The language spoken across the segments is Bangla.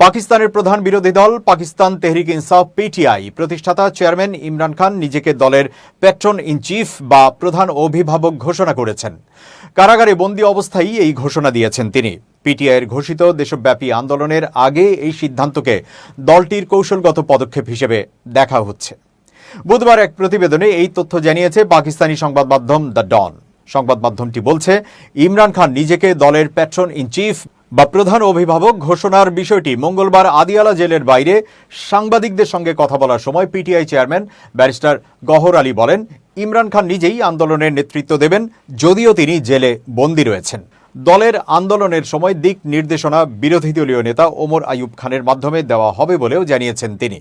পাকিস্তানের প্রধান বিরোধী দল পাকিস্তান তেহরিক ইনসাফ পিটিআই প্রতিষ্ঠাতা চেয়ারম্যান ইমরান খান নিজেকে দলের প্যাট্রন ইন চিফ বা প্রধান অভিভাবক ঘোষণা করেছেন। কারাগারে বন্দী অবস্থায় এই ঘোষণা দিয়েছেন তিনি। পিটিআইয়ের ঘোষিত দেশব্যাপী আন্দোলনের আগে এই সিদ্ধান্তকে দলটির কৌশলগত পদক্ষেপ হিসেবে দেখা হচ্ছে। বুধবার এক প্রতিবেদনে এই তথ্য জানিয়েছে পাকিস্তানি সংবাদ মাধ্যম দ্য ডন। সংবাদ মাধ্যমটি বলছে, ইমরান খান নিজেকে দলের প্যাট্রন ইন চিফ বা প্রধান অভিভাবক ঘোষণার বিষয়টি মঙ্গলবার আদিয়ালা জেলের বাইরে সাংবাদিকদের সঙ্গে কথা বলার সময় পিটিআই চেয়ারম্যান ব্যারিস্টার গহর আলী বলেন, ইমরান খান নিজেই আন্দোলনের নেতৃত্ব দেবেন, যদিও তিনি জেলে বন্দী রয়েছেন। দলের আন্দোলনের সময় দিক নির্দেশনা বিরোধী দলীয় নেতা ওমর আইয়ুব খানের মাধ্যমে দেওয়া হবে বলেও জানিয়েছেন তিনি।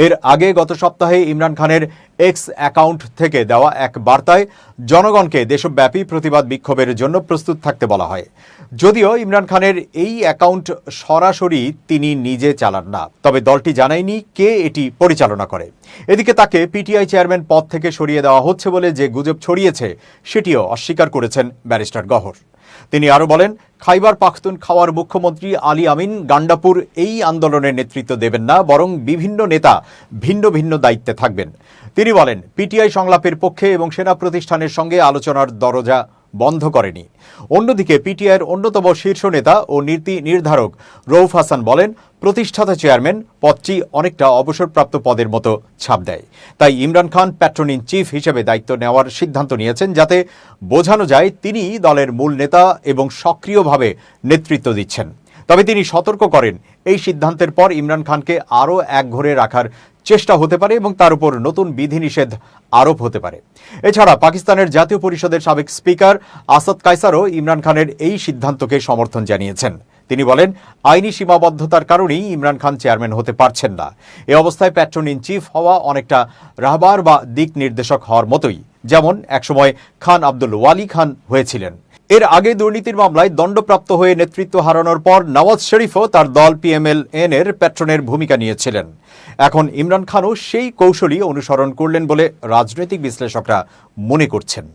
এর আগে গত সপ্তাহে ইমরান খানের এক্স অ্যাকাউন্ট থেকে দেওয়া এক বার্তায় জনগণকে দেশব্যাপী প্রতিবাদ বিক্ষোভের জন্য প্রস্তুত থাকতে বলা হয়। যদিও ইমরান খানের এই অ্যাকাউন্ট সরাসরি তিনি নিজে চালান না, তবে দলটি জানায়নি কে এটি পরিচালনা করে। এদিকে তাকে পিটিআই চেয়ারম্যান পদ থেকে সরিয়ে দেওয়া হচ্ছে বলে যে গুজব ছড়িয়েছে সেটিও অস্বীকার করেছেন ব্যারিস্টার গহর। তিনি আরও বলেন, খাইবার পাখতুনখাওয়ার মুখ্যমন্ত্রী আলী আমিন গান্ডাপুর এই আন্দোলনের নেতৃত্ব দেবেন না, বরং বিভিন্ন নেতা ভিন্ন ভিন্ন দায়িত্বে থাকবেন। তিনি বলেন, পিটিআই সংলাপের পক্ষে এবং সেনা প্রতিষ্ঠানের সঙ্গে আলোচনার দরজা বন্ধ করেনি। অন্যদিকে পিটিআইয়ের অন্যতম শীর্ষ নেতা ও নীতি নির্ধারক রউফ হাসান বলেন, প্রতিষ্ঠাতা চেয়ারম্যান পদটি অনেকটা অবসরপ্রাপ্ত পদের মতো ছাপ দেয়। তাই Imran Khan patron in chief হিসেবে দায়িত্ব নেওয়ার সিদ্ধান্ত নিয়েছেন, যাতে বোঝানো যায় তিনি দলের মূল নেতা এবং সক্রিয়ভাবে নেতৃত্ব দিচ্ছেন। তবে তিনি সতর্ক করেন, এই সিদ্ধান্তের পর ইমরান খানকে আরও একঘরে রাখার চেষ্টা হতে পারে এবং তার উপর নতুন বিধিনিষেধ আরোপ হতে পারে। এছাড়া পাকিস্তানের জাতীয় পরিষদের সাবেক স্পিকার আসাদ কায়সারও ইমরান খানের এই সিদ্ধান্তকে সমর্থন জানিয়েছেন। তিনি বলেন, আইনি সীমাবদ্ধতার কারণেই ইমরান খান চেয়ারম্যান হতে পারছেন না। এ অবস্থায় প্যাট্রন ইন চিফ হওয়া অনেকটা রাহবার বা দিক নির্দেশক হওয়ার মতোই, যেমন একসময় খান আব্দুল ওয়ালি খান হয়েছিলেন। এর আগে দুর্নীতির মামলায় দণ্ডপ্রাপ্ত হয়ে নেতৃত্ব হারানোর পর নওয়াজ শরীফও তার দল পিএমএল-এন এর প্যাট্রনের ভূমিকা নিয়েছিলেন। এখন ইমরান খানও সেই কৌশলই অনুসরণ করলেন বলে রাজনৈতিক বিশ্লেষকরা মনে করছেন।